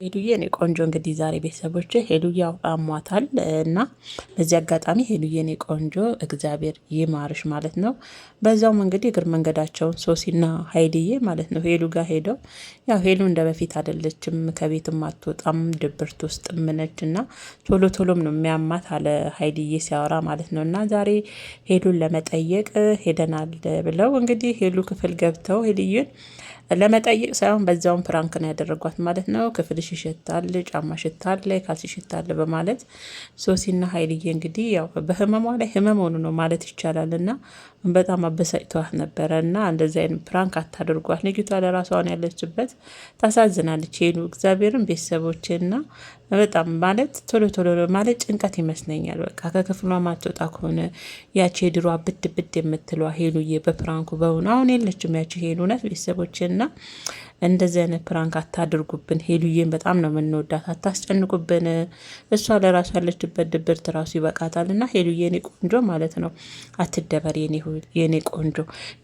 ሄሉዬ እኔ ቆንጆ እንግዲህ ዛሬ ቤተሰቦች ሄሉዬ አሟታል እና በዚህ አጋጣሚ ሄሉዬ እኔ ቆንጆ እግዚአብሔር ይማርሽ ማለት ነው። በዛውም እንግዲህ እግር መንገዳቸውን ሶሲና ሀይልዬ ማለት ነው ሄሉ ጋር ሄደው ያው ሄሉ እንደ በፊት አይደለችም፣ ከቤትም አትወጣም፣ ድብርት ውስጥ ምነች እና ቶሎ ቶሎም ነው የሚያማት አለ ሀይልዬ ሲያወራ ማለት ነው። እና ዛሬ ሄሉን ለመጠየቅ ሄደናል ብለው እንግዲህ ሄሉ ክፍል ገብተው ሄልዬን ለመጠየቅ ሳይሆን በዛውም ፕራንክ ነው ያደረጓት ማለት ነው። ክፍልሽ ይሸታል፣ ጫማ ሽታል፣ ካልሲ ሽታል በማለት ሶሲና ሀይልዬ እንግዲህ ያው በህመሟ ላይ ህመም ሆኑ ነው ማለት ይቻላል። እና በጣም አበሳጭቷት ነበረ እና እንደዚህ አይነት ፕራንክ አታድርጓት። ልጅቷ ለራሷን ያለችበት ታሳዝናለች። ሄሉ እግዚአብሔርን ቤተሰቦችና በጣም ማለት ቶሎ ቶሎ ማለት ጭንቀት ይመስለኛል። በቃ ከክፍሏ ማትወጣ ከሆነ ያቺ የድሮ ብድ ብድ የምትለዋ ሄሉዬ በፕራንኩ በሆነ አሁን የለችም ያቺ ሄሉ እውነት ቤተሰቦችና እንደዚህ አይነት ፕራንክ አታድርጉብን። ሄሉዬን በጣም ነው የምንወዳት፣ አታስጨንቁብን። እሷ ለራሷ ያለችበት ድብርት ራሱ ይበቃታል። እና ሄሉዬ የኔ ቆንጆ ማለት ነው አትደበር የኔ ቆንጆ፣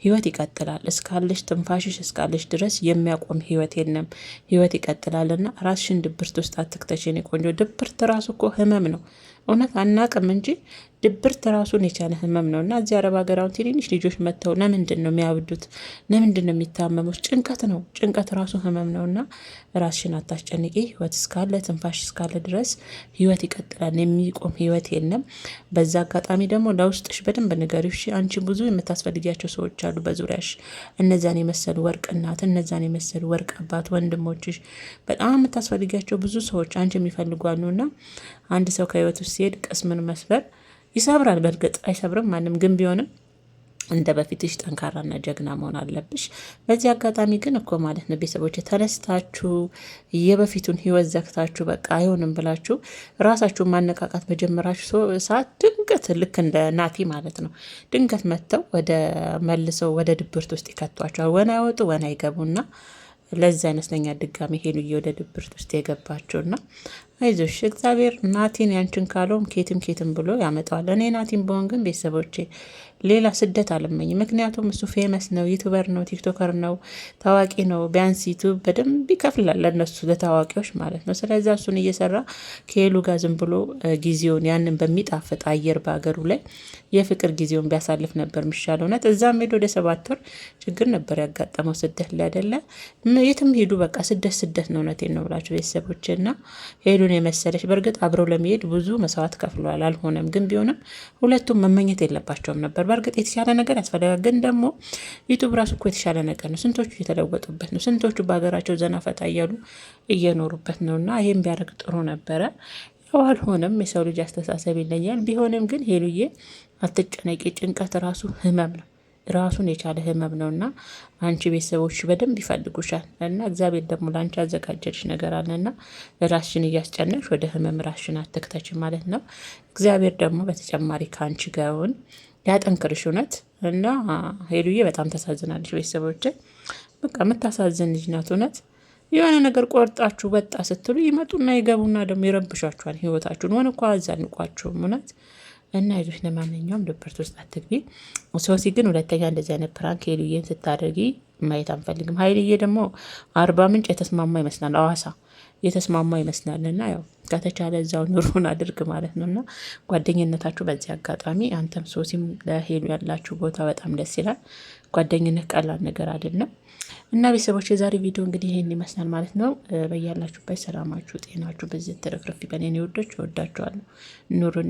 ህይወት ይቀጥላል። እስካለሽ ትንፋሽሽ እስካለሽ ድረስ የሚያቆም ህይወት የለም። ህይወት ይቀጥላል። እና ራስሽን ድብርት ውስጥ አትክተሽ የኔ ቆንጆ። ድብርት ራሱ እኮ ህመም ነው። እውነት አናቅም እንጂ ድብርት ራሱን የቻለ ህመም ነው። እና እዚህ አረብ ሀገር አሁን ትንንሽ ልጆች መጥተው ለምንድን ነው የሚያብዱት? ለምንድን ነው የሚታመሙት? ጭንቀት ነው። ጭንቀት ራሱ ህመም ነው። እና ራስሽን አታስጨንቂ። ህይወት እስካለ ትንፋሽ እስካለ ድረስ ህይወት ይቀጥላል። የሚቆም ህይወት የለም። በዛ አጋጣሚ ደግሞ ለውስጥሽ በደንብ ንገሪው። እሺ አንቺ ብዙ የምታስፈልጊያቸው ሰዎች አሉ በዙሪያሽ። እነዛን የመሰሉ ወርቅ እናት፣ እነዛን የመሰሉ ወርቅ አባት፣ ወንድሞችሽ በጣም የምታስፈልጊያቸው ብዙ ሰዎች አንቺ የሚፈልጓሉ። እና አንድ ሰው ከህይወት ውስጥ ሲሄድ ቅስምን መስበር ይሰብራል። በእርግጥ አይሰብርም ማንም፣ ግን ቢሆንም እንደ በፊትሽ ጠንካራና ጀግና መሆን አለብሽ። በዚህ አጋጣሚ ግን እኮ ማለት ነው ቤተሰቦች ተነስታችሁ የበፊቱን ህይወት ዘግታችሁ በቃ አይሆንም ብላችሁ ራሳችሁን ማነቃቃት በጀመራችሁ ሰዓት ድንገት ልክ እንደ ናቲ ማለት ነው ድንገት መጥተው ወደ መልሰው ወደ ድብርት ውስጥ ይከቷቸዋል። ወና ይወጡ ወና ይገቡና ለዛ አይመስለኛል ድጋሚ ሄሉዬ ወደ ድብርት ውስጥ የገባችውና አይዞሽ እግዚአብሔር ናቲን ያንቺን ካለውም ኬትም ኬትም ብሎ ያመጣዋል። እኔ ናቲን በሆን ግን ቤተሰቦቼ ሌላ ስደት አልመኝ። ምክንያቱም እሱ ፌመስ ነው፣ ዩቱበር ነው፣ ቲክቶከር ነው፣ ታዋቂ ነው። ቢያንስ ዩቱብ በደንብ ይከፍላል ለነሱ ለታዋቂዎች ማለት ነው። ስለዚህ እሱን እየሰራ ከሄሉ ጋር ዝም ብሎ ጊዜውን ያንን በሚጣፍጥ አየር በሀገሩ ላይ የፍቅር ጊዜውን ቢያሳልፍ ነበር የሚሻለው። እውነት እዛም ሄዶ ወደ 7 ወር ችግር ነበር ያጋጠመው ስደት ላይ አይደለ የትም ሄዱ በቃ ስደት ነው። እውነቴን ነው ብላችሁ ቤተሰቦቼ እና ሄሉን የመሰለች በእርግጥ አብረው ለመሄድ ብዙ መስዋዕት ከፍለዋል። አልሆነም ግን ቢሆንም ሁለቱም መመኘት የለባቸውም ነበር። በእርግጥ የተሻለ ነገር ያስፈልጋል። ግን ደግሞ ዩቱብ ራሱ እኮ የተሻለ ነገር ነው። ስንቶቹ እየተለወጡበት ነው። ስንቶቹ በሀገራቸው ዘና ፈታ እያሉ እየኖሩበት ነው። እና ይህም ቢያደርግ ጥሩ ነበረ። ያው አልሆነም። የሰው ልጅ አስተሳሰብ ይለያል። ቢሆንም ግን ሄሉዬ አትጨነቂ። ጭንቀት ራሱ ህመም ነው። ራሱን የቻለ ህመም ነው። እና አንቺ ቤተሰቦች በደንብ ይፈልጉሻል። እና እግዚአብሔር ደግሞ ለአንቺ ያዘጋጀልሽ ነገር አለና ራስሽን እያስጨነቅሽ ወደ ህመም ራስሽን አትክተች ማለት ነው። እግዚአብሔር ደግሞ በተጨማሪ ከአንቺ ጋውን ያጠንክርሽ። እውነት እና ሄሉዬ በጣም ታሳዝናለች። ቤተሰቦች በቃ የምታሳዝን ልጅ ናት። እውነት የሆነ ነገር ቆርጣችሁ ወጣ ስትሉ ይመጡና ይገቡና ደግሞ ይረብሻችኋል ህይወታችሁን። ሆነ እኮ አዛንቋችሁም እውነት እና ይዞች ለማንኛውም ድብርት ውስጥ አትግቢ። ሶሲ ግን ሁለተኛ እንደዚህ አይነት ፕራንክ ሄሉዬን ስታደርጊ ማየት አንፈልግም። ሀይልዬ ደግሞ አርባ ምንጭ የተስማማ ይመስላል፣ አዋሳ የተስማማ ይመስላል። እና ያው ከተቻለ እዛው ኑሮን አድርግ ማለት ነው። እና ጓደኝነታችሁ በዚህ አጋጣሚ አንተም ሶሲም ለሄሉ ያላችሁ ቦታ በጣም ደስ ይላል። ጓደኝነት ቀላል ነገር አይደለም። እና ቤተሰቦች የዛሬ ቪዲዮ እንግዲህ ይሄን ይመስላል ማለት ነው። በያላችሁበት ሰላማችሁ ጤናችሁ በዚህ ተረፍረፍ በኔ ወዶች ወዳችኋለሁ። ኑሩን